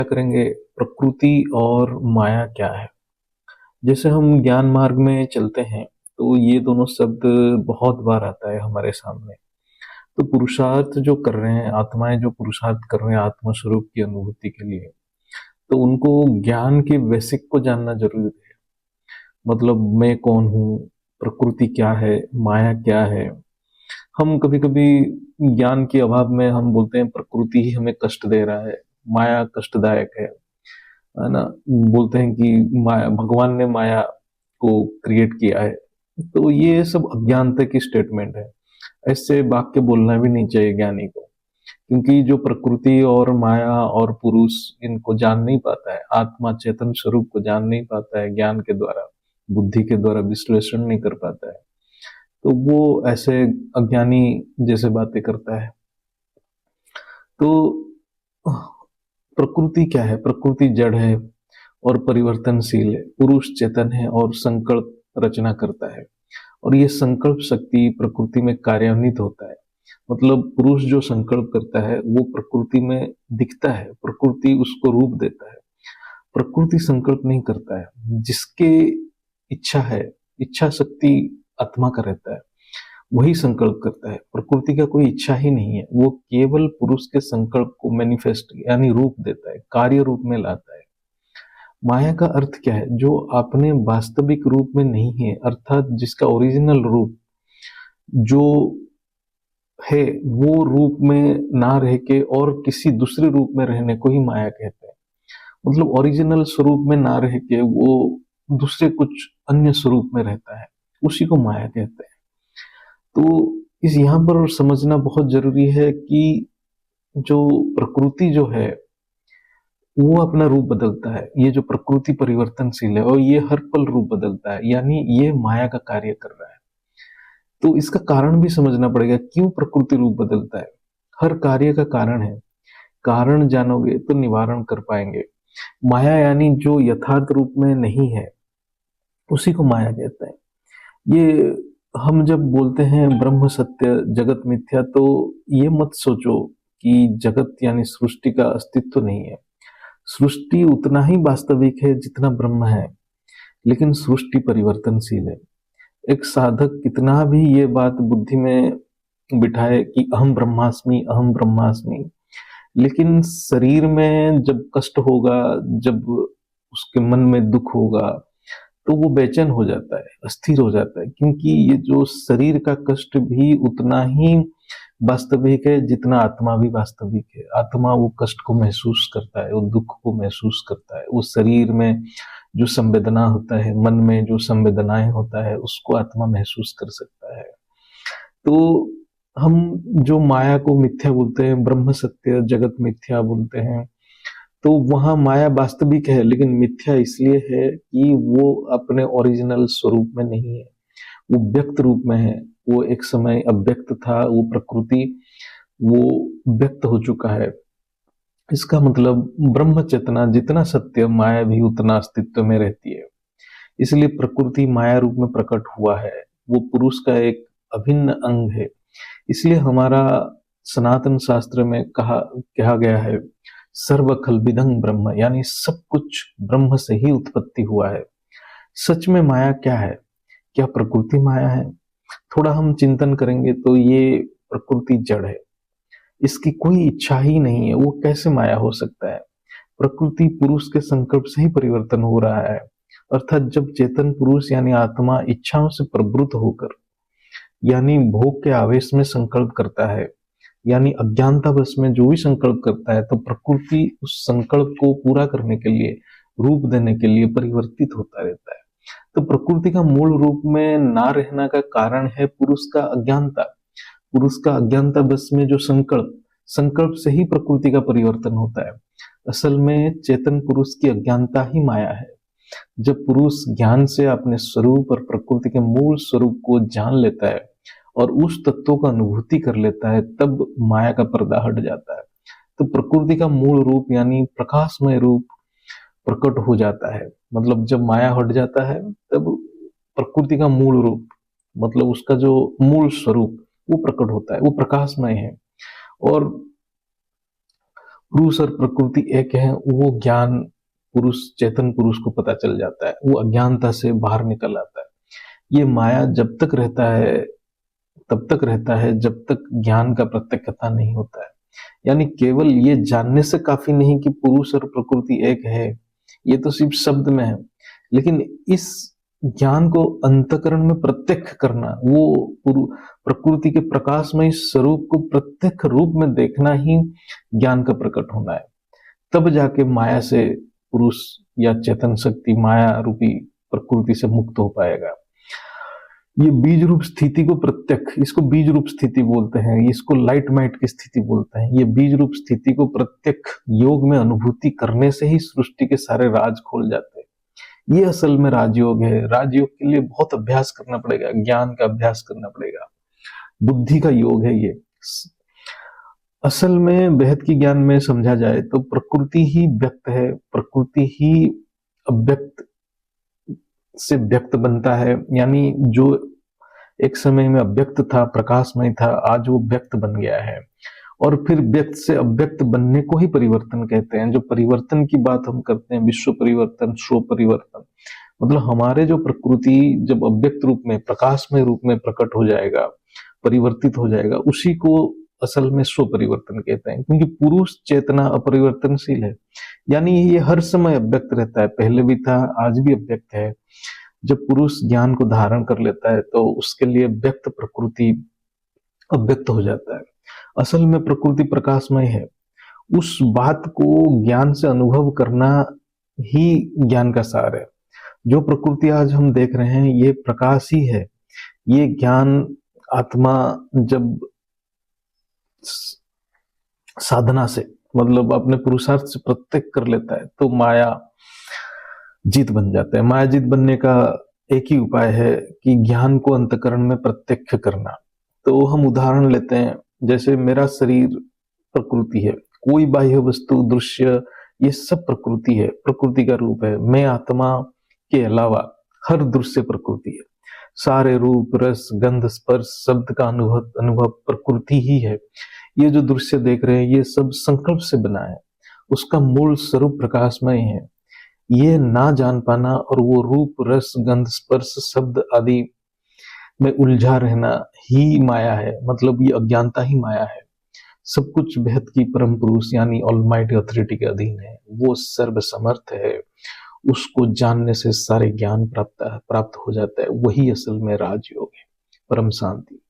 क्या करेंगे, प्रकृति और माया क्या है। जैसे हम ज्ञान मार्ग में चलते हैं तो ये दोनों शब्द बहुत बार आता है हमारे सामने। तो पुरुषार्थ जो कर रहे हैं, आत्माएं जो पुरुषार्थ कर रहे हैं आत्म स्वरूप की अनुभूति के लिए, तो उनको ज्ञान के बेसिक को जानना जरूरी है। मतलब मैं कौन हूँ, प्रकृति क्या है, माया क्या है। हम कभी कभी ज्ञान के अभाव में हम बोलते हैं प्रकृति ही हमें कष्ट दे रहा है, माया कष्टदायक है ना। बोलते हैं कि माया, भगवान ने माया को क्रिएट किया है। तो ये सब अज्ञानता की स्टेटमेंट है। ऐसे वाक्य बोलना भी नहीं चाहिए ज्ञानी को, क्योंकि जो प्रकृति और माया और पुरुष इनको जान नहीं पाता है, आत्मा चेतन स्वरूप को जान नहीं पाता है, ज्ञान के द्वारा, बुद्धि के द्वारा विश्लेषण नहीं कर पाता है, तो वो ऐसे अज्ञानी जैसे बातें करता है। तो प्रकृति क्या है? प्रकृति जड़ है और परिवर्तनशील है, पुरुष चेतन है और संकल्प रचना करता है। और ये संकल्प शक्ति प्रकृति में कार्यान्वित होता है। मतलब पुरुष जो संकल्प करता है वो प्रकृति में दिखता है, प्रकृति उसको रूप देता है। प्रकृति संकल्प नहीं करता है। जिसके इच्छा है, इच्छा शक्ति आत्मा का रहता है, वही संकल्प करता है। प्रकृति का कोई इच्छा ही नहीं है, वो केवल पुरुष के संकल्प को मैनिफेस्ट यानी रूप देता है, कार्य रूप में लाता है। माया का अर्थ क्या है? जो अपने वास्तविक रूप में नहीं है, अर्थात जिसका ओरिजिनल रूप जो है वो रूप में ना रह के और किसी दूसरे रूप में रहने को ही माया कहते हैं। मतलब ओरिजिनल स्वरूप में ना रह के वो दूसरे कुछ अन्य स्वरूप में रहता है, उसी को माया कहते हैं। तो इस यहाँ पर समझना बहुत जरूरी है कि जो प्रकृति जो है वो अपना रूप बदलता है। ये जो प्रकृति परिवर्तनशील है और ये हर पल रूप बदलता है, यानी ये माया का कार्य कर रहा है। तो इसका कारण भी समझना पड़ेगा, क्यों प्रकृति रूप बदलता है। हर कार्य का कारण है, कारण जानोगे तो निवारण कर पाएंगे। माया यानी जो यथार्थ रूप में नहीं है, उसी को माया कहते हैं। ये हम जब बोलते हैं ब्रह्म सत्य जगत मिथ्या, तो ये मत सोचो कि जगत यानी सृष्टि का अस्तित्व नहीं है। सृष्टि उतना ही वास्तविक है जितना ब्रह्म है, लेकिन सृष्टि परिवर्तनशील है। एक साधक कितना भी ये बात बुद्धि में बिठाए कि अहम ब्रह्मास्मि, लेकिन शरीर में जब कष्ट होगा, जब उसके मन में दुख होगा, तो वो बेचैन हो जाता है, अस्थिर हो जाता है। क्योंकि ये जो शरीर का कष्ट भी उतना ही वास्तविक है जितना आत्मा भी वास्तविक है। आत्मा वो कष्ट को महसूस करता है, वो दुख को महसूस करता है। उस शरीर में जो संवेदना होता है, मन में जो संवेदनाएं होता है, उसको आत्मा महसूस कर सकता है। तो हम जो माया को मिथ्या बोलते हैं, ब्रह्म सत्य जगत मिथ्या बोलते हैं, तो वहां माया वास्तविक है, लेकिन मिथ्या इसलिए है कि वो अपने ओरिजिनल स्वरूप में नहीं है, वो व्यक्त रूप में है। वो एक समय अव्यक्त था, वो प्रकृति वो व्यक्त हो चुका है। इसका मतलब ब्रह्म चेतना जितना सत्य, माया भी उतना अस्तित्व में रहती है। इसलिए प्रकृति माया रूप में प्रकट हुआ है, वो पुरुष का एक अभिन्न अंग है। इसलिए हमारा सनातन शास्त्र में कहा गया है, सर्व खलबिदं ब्रह्म, यानी सब कुछ ब्रह्म से ही उत्पत्ति हुआ है। सच में माया क्या है? क्या प्रकृति माया है? थोड़ा हम चिंतन करेंगे तो ये प्रकृति जड़ है, इसकी कोई इच्छा ही नहीं है, वो कैसे माया हो सकता है? प्रकृति पुरुष के संकल्प से ही परिवर्तन हो रहा है। अर्थात जब चेतन पुरुष यानी आत्मा इच्छाओं से प्रवृत्त होकर, यानी भोग के आवेश में संकल्प करता है, यानी अज्ञानता बस में जो भी संकल्प करता है, तो प्रकृति उस संकल्प को पूरा करने के लिए, रूप देने के लिए परिवर्तित होता रहता है। तो प्रकृति का मूल रूप में ना रहना का कारण है पुरुष का अज्ञानता। पुरुष का अज्ञानता बस में जो संकल्प, संकल्प से ही प्रकृति का परिवर्तन होता है। असल में चेतन पुरुष की अज्ञानता ही माया है। जब पुरुष ज्ञान से अपने स्वरूप और प्रकृति के मूल स्वरूप को जान लेता है और उस तत्वों का अनुभूति कर लेता है, तब माया का पर्दा हट जाता है। तो प्रकृति का मूल रूप यानी प्रकाशमय रूप प्रकट हो जाता है। मतलब जब माया हट जाता है, तब प्रकृति का मूल रूप, मतलब उसका जो मूल स्वरूप वो प्रकट होता है, वो प्रकाशमय है। और पुरुष और प्रकृति एक है, वो ज्ञान पुरुष, चेतन पुरुष को पता चल जाता है, वो अज्ञानता से बाहर निकल आता है। ये माया जब तक रहता है तब तक रहता है जब तक ज्ञान का प्रत्यक्षता नहीं होता है। यानी केवल ये जानने से काफी नहीं कि पुरुष और प्रकृति एक है, ये तो सिर्फ शब्द में है, लेकिन इस ज्ञान को अंतःकरण में प्रत्यक्ष करना, वो प्रकृति के प्रकाशमय स्वरूप को प्रत्यक्ष रूप में देखना ही ज्ञान का प्रकट होना है। तब जाके माया से पुरुष या चेतन शक्ति माया रूपी प्रकृति से मुक्त हो पाएगा। ये बीज रूप स्थिति को प्रत्यक्ष, इसको बीज रूप स्थिति बोलते हैं, इसको लाइट माइट की स्थिति बोलते हैं। ये बीज रूप स्थिति को प्रत्यक्ष योग में अनुभूति करने से ही सृष्टि के सारे राज खोल जाते हैं। ये असल में राजयोग है। राजयोग के लिए बहुत अभ्यास करना पड़ेगा, ज्ञान का अभ्यास करना पड़ेगा, बुद्धि का योग है ये। असल में बेहद की ज्ञान में समझा जाए तो प्रकृति ही व्यक्त है, प्रकृति ही अव्यक्त से व्यक्त बनता है। यानी जो एक समय में अव्यक्त था, प्रकाशमय था, आज वो व्यक्त बन गया है। और फिर व्यक्त से अव्यक्त बनने को ही परिवर्तन कहते हैं। जो परिवर्तन की बात हम करते हैं, विश्व परिवर्तन, स्व परिवर्तन, मतलब हमारे जो प्रकृति जब अव्यक्त रूप में, प्रकाशमय रूप में प्रकट हो जाएगा, परिवर्तित हो जाएगा, उसी को असल में स्व परिवर्तन कहते हैं। क्योंकि पुरुष चेतना अपरिवर्तनशील है, यानी ये हर समय अव्यक्त रहता है, पहले भी था, आज भी अव्यक्त है। जब पुरुष ज्ञान को धारण कर लेता है तो उसके लिए व्यक्त प्रकृति अव्यक्त हो जाता है। असल में प्रकृति प्रकाशमय है। उस बात को ज्ञान से अनुभव करना ही ज्ञान का सार है। जो प्रकृति आज हम देख रहे हैं ये प्रकाश ही है। ये ज्ञान आत्मा जब साधना से, मतलब अपने पुरुषार्थ से प्रत्यक्ष कर लेता है तो माया जीत बन जाता है। माया जीत बनने का एक ही उपाय है कि ज्ञान को अंतःकरण में प्रत्यक्ष करना। तो हम उदाहरण लेते हैं, जैसे मेरा शरीर प्रकृति है, कोई बाह्य वस्तु, दृश्य, ये सब प्रकृति है, प्रकृति का रूप है। मैं आत्मा के अलावा हर दृश्य प्रकृति है। सारे रूप, रस, गंध, स्पर्श, शब्द का अनुभव प्रकृति ही है। ये जो दृश्य देख रहे हैं ये सब संकल्प से बना है, उसका मूल स्वरूप प्रकाशमय है। ये ना जान पाना और वो रूप, रस, गंध, स्पर्श, शब्द आदि में उलझा रहना ही माया है, मतलब ये अज्ञानता ही माया है। सब कुछ बेहद की परम पुरुष यानी ऑलमाइटी अथॉरिटी के अधीन है। वो सर्वसमर्थ है, उसको जानने से सारे ज्ञान प्राप्त हो जाता है। वही असल में राजयोग है, परम शांति।